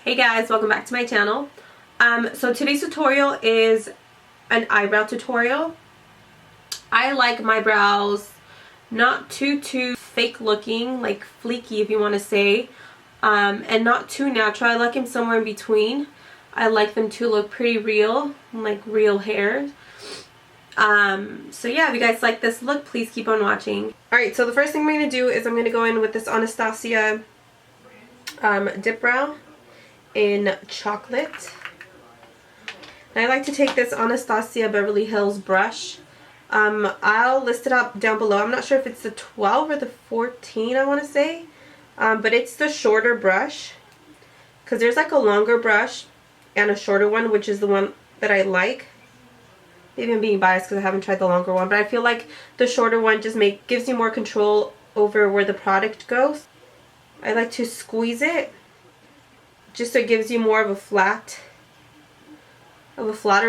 Hey guys, welcome back to my channel. So today's tutorial is an eyebrow tutorial. I like my brows not too fake looking, like fleeky if you want to say, and not too natural. I like them somewhere in between. I like them to look pretty real, like real hair. So yeah, if you guys like this look, please keep on watching. Alright, so the first thing I'm going to do is I'm going to go in with this Anastasia Dipbrow in chocolate. And I like to take this Anastasia Beverly Hills brush. I'll list it up down below. I'm not sure if it's the 12 or the 14, I want to say. But it's the shorter brush. Because there's like a longer brush and a shorter one, which is the one that I like. Maybe I'm being biased because I haven't tried the longer one. But I feel like the shorter one just gives you more control over where the product goes. I like to squeeze it, just so it gives you more of a flatter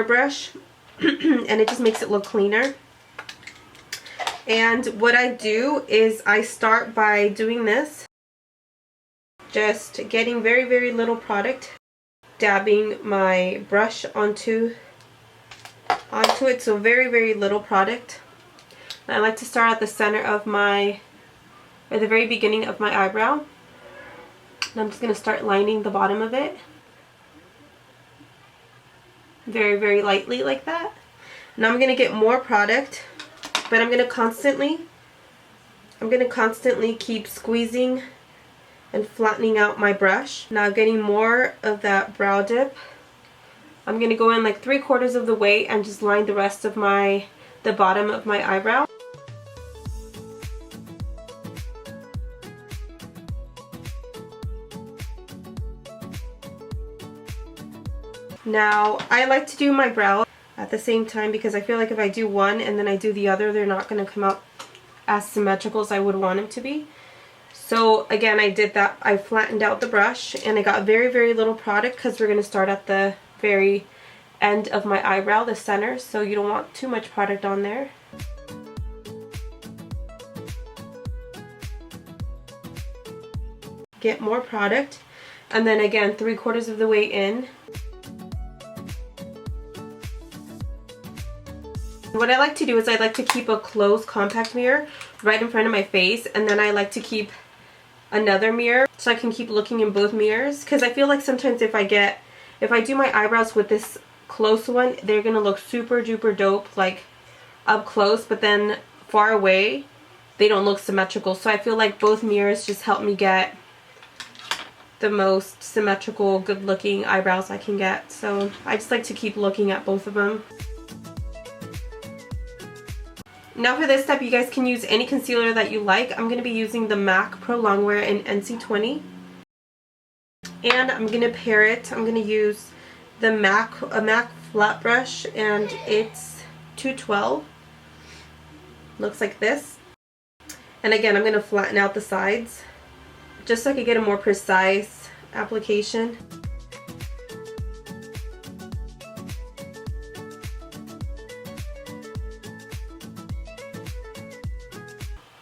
brush, and it just makes it look cleaner. And what I do is I start by doing this, just getting very little product, dabbing my brush onto it, so very little product. And I like to start at the center of my, at the very beginning of my eyebrow. And I'm just going to start lining the bottom of it very lightly like that. Now I'm going to get more product, but I'm going to constantly keep squeezing and flattening out my brush. Now getting more of that brow dip, I'm going to go in like 3/4 of the way and just line the rest of the bottom of my eyebrow. Now, I like to do my brow at the same time because I feel like if I do one and then I do the other, they're not going to come out as symmetrical as I would want them to be. So again, I did that. I flattened out the brush and I got very little product because we're going to start at the very end of my eyebrow, the center, so you don't want too much product on there. Get more product, and then again 3/4 of the way in. What I like to do is I like to keep a closed compact mirror right in front of my face, and then I like to keep another mirror so I can keep looking in both mirrors, because I feel like sometimes if I do my eyebrows with this close one, they're gonna look super duper dope like up close, but then far away they don't look symmetrical. So I feel like both mirrors just help me get the most symmetrical, good looking eyebrows I can get. So I just like to keep looking at both of them. Now for this step, you guys can use any concealer that you like. I'm going to be using the MAC Prolonger in NC20. And I'm going to pair it. I'm going to use the MAC flat brush, and it's 212. Looks like this. And again, I'm going to flatten out the sides just so I can get a more precise application.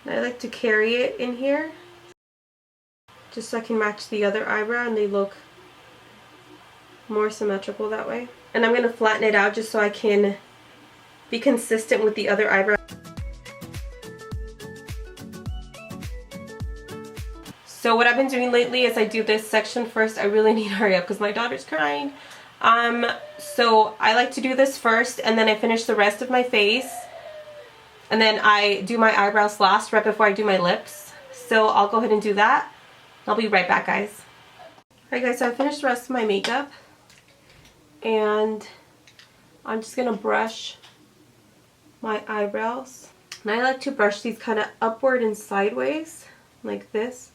I like to carry it in here just so I can match the other eyebrow and they look more symmetrical that way. And I'm going to flatten it out just so I can be consistent with the other eyebrow. So what I've been doing lately is I do this section first. I really need to hurry up because my daughter's crying. So I like to do this first, and then I finish the rest of my face. And then I do my eyebrows last, right before I do my lips. So I'll go ahead and do that. I'll be right back, guys. Alright guys, so I finished the rest of my makeup. And I'm just going to brush my eyebrows. And I like to brush these kind of upward and sideways, like this.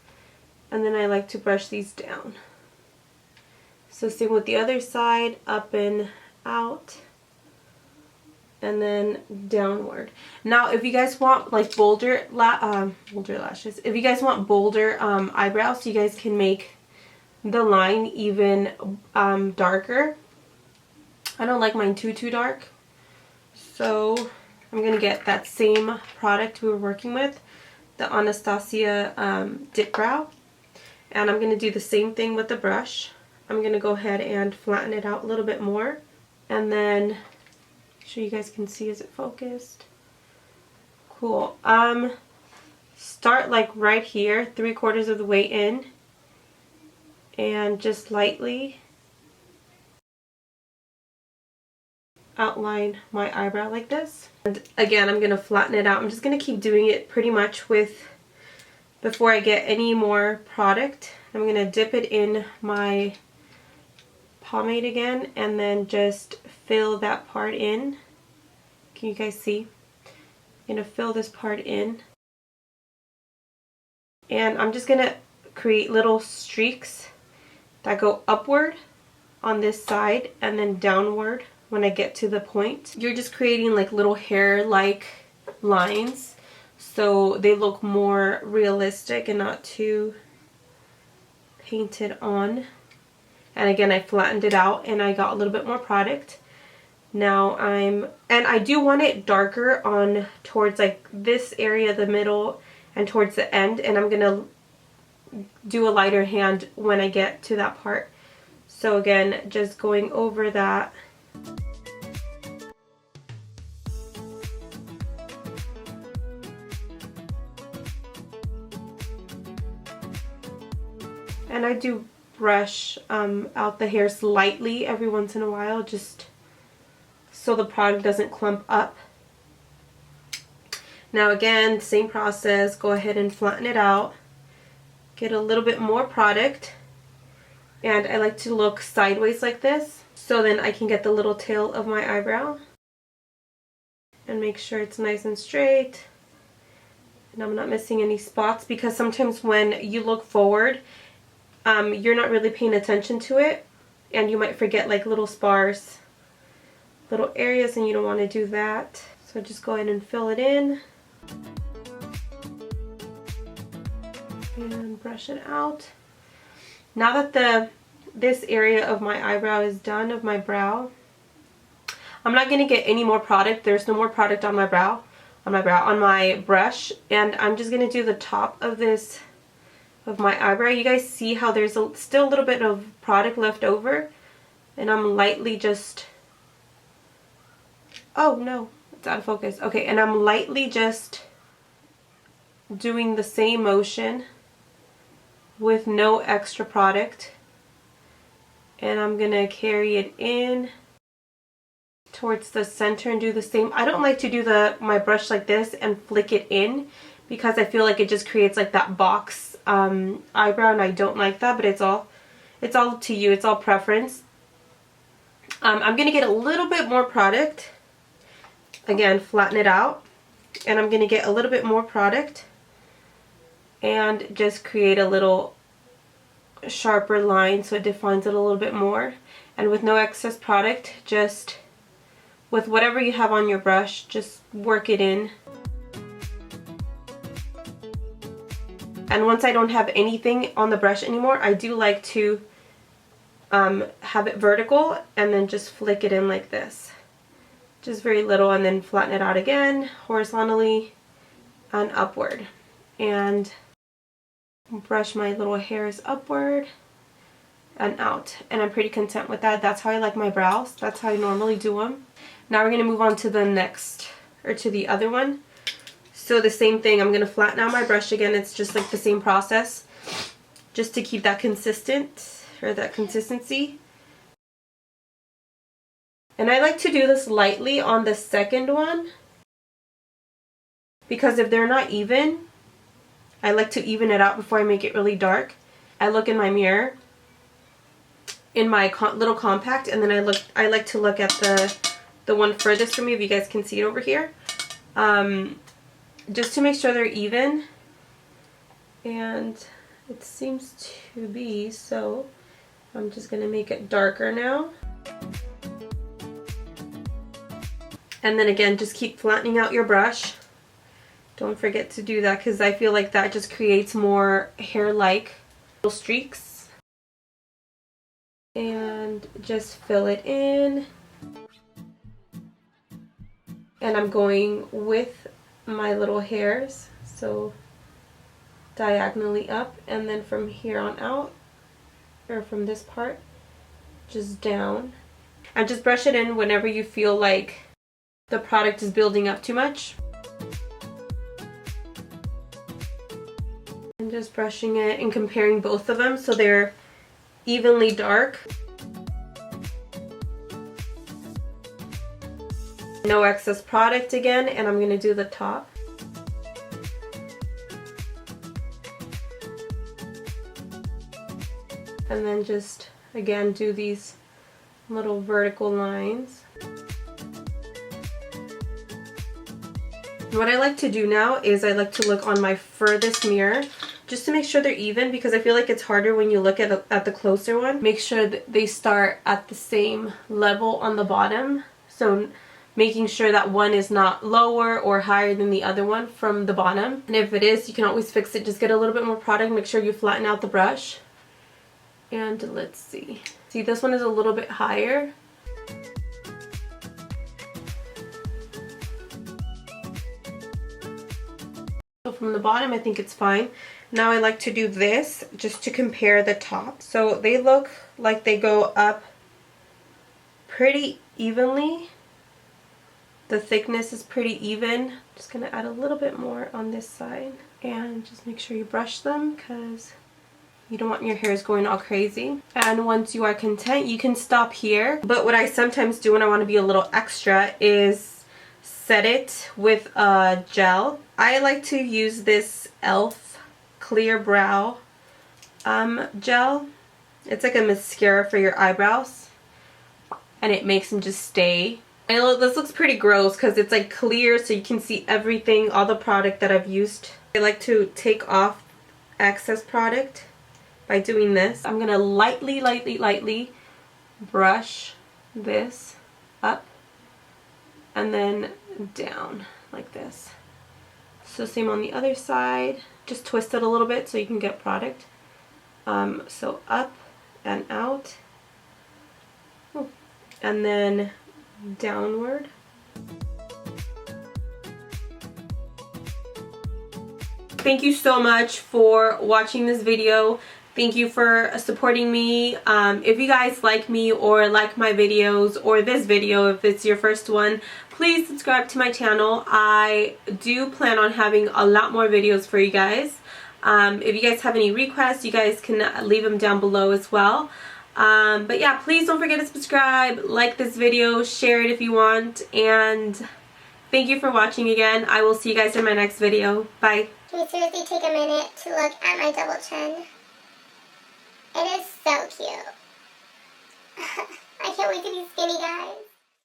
And then I like to brush these down. So same with the other side, up and out. And then downward. Now if you guys want like bolder lashes, if you guys want bolder eyebrows, you guys can make the line even darker. I don't like mine too dark, so I'm gonna get that same product we were working with, the Anastasia Dipbrow, and I'm gonna do the same thing with the brush. I'm gonna go ahead and flatten it out a little bit more, and then so you guys can see, is it focused? Cool. Start like right here, 3/4 of the way in, and just lightly outline my eyebrow like this. And again, I'm gonna flatten it out. I'm just gonna keep doing it pretty much before I get any more product. I'm gonna dip it in my pomade again and then just fill that part in. Can you guys see? I'm gonna fill this part in. And I'm just gonna create little streaks that go upward on this side and then downward when I get to the point. You're just creating like little hair-like lines so they look more realistic and not too painted on. And again, I flattened it out and I got a little bit more product. Now and I do want it darker on towards like this area, the middle, and towards the end, and I'm gonna do a lighter hand when I get to that part. So again, just going over that. And I do brush out the hair slightly every once in a while, just so the product doesn't clump up. Now again, same process, go ahead and flatten it out. Get a little bit more product. And I like to look sideways like this, so then I can get the little tail of my eyebrow. And make sure it's nice and straight. And I'm not missing any spots, because sometimes when you look forward, you're not really paying attention to it, and you might forget like little sparse little areas, and you don't want to do that. So just go ahead and fill it in and brush it out. Now that this area of my eyebrow is done, of my brow, I'm not going to get any more product. There's no more product on my brow, on my brush, and I'm just going to do the top of this, of my eyebrow. You guys see how there's still a little bit of product left over, and I'm lightly just, oh no, it's out of focus. Okay, and I'm lightly just doing the same motion with no extra product, and I'm gonna carry it in towards the center and do the same. I don't like to do my brush like this and flick it in, because I feel like it just creates like that box eyebrow, and I don't like that, but it's all to you, it's all preference. I'm gonna get a little bit more product, again flatten it out, and I'm gonna get a little bit more product and just create a little sharper line so it defines it a little bit more. And with no excess product, just with whatever you have on your brush, just work it in. And once I don't have anything on the brush anymore, I do like to have it vertical and then just flick it in like this. Just very little, and then flatten it out again horizontally and upward. And brush my little hairs upward and out. And I'm pretty content with that. That's how I like my brows. That's how I normally do them. Now we're going to move on to the next, or to the other one. So the same thing, I'm going to flatten out my brush again. It's just like the same process, just to keep that consistent, or that consistency. And I like to do this lightly on the second one, because if they're not even, I like to even it out before I make it really dark. I look in my mirror, in my little compact, and then I like to look at the one furthest from me, if you guys can see it over here. Just to make sure they're even, and it seems to be, so I'm just going to make it darker now. And then again, just keep flattening out your brush. Don't forget to do that, because I feel like that just creates more hair-like little streaks. And just fill it in. And I'm going with my little hairs, so diagonally up, and then from here on out, or from this part, just down. And just brush it in whenever you feel like the product is building up too much. And just brushing it and comparing both of them so they're evenly dark. No excess product again, and I'm going to do the top. And then just, again, do these little vertical lines. What I like to do now is I like to look on my furthest mirror just to make sure they're even, because I feel like it's harder when you look at the closer one. Make sure that they start at the same level on the bottom. So making sure that one is not lower or higher than the other one from the bottom. And if it is, you can always fix it. Just get a little bit more product. Make sure you flatten out the brush. And let's see. See, this one is a little bit higher. So from the bottom, I think it's fine. Now I like to do this just to compare the top. So they look like they go up pretty evenly. The thickness is pretty even. Just gonna add a little bit more on this side. And just make sure you brush them because you don't want your hairs going all crazy. And once you are content, you can stop here. But what I sometimes do when I want to be a little extra is set it with a gel. I like to use this E.l.f. Clear Brow gel. It's like a mascara for your eyebrows. And it makes them just stay. I know this looks pretty gross because it's like clear so you can see everything, all the product that I've used. I like to take off excess product by doing this. I'm going to lightly brush this up and then down like this. So same on the other side. Just twist it a little bit so you can get product. So up and out. And then downward. Thank you so much for watching this video. Thank you for supporting me. If you guys like me or like my videos or this video, if it's your first one, please subscribe to my channel. I do plan on having a lot more videos for you guys. If you guys have any requests, you guys can leave them down below as well. But yeah, please don't forget to subscribe, like this video, share it if you want, and thank you for watching again. I will see you guys in my next video. Bye. Can we seriously take a minute to look at my double chin? It is so cute. I can't wait to be skinny, guys.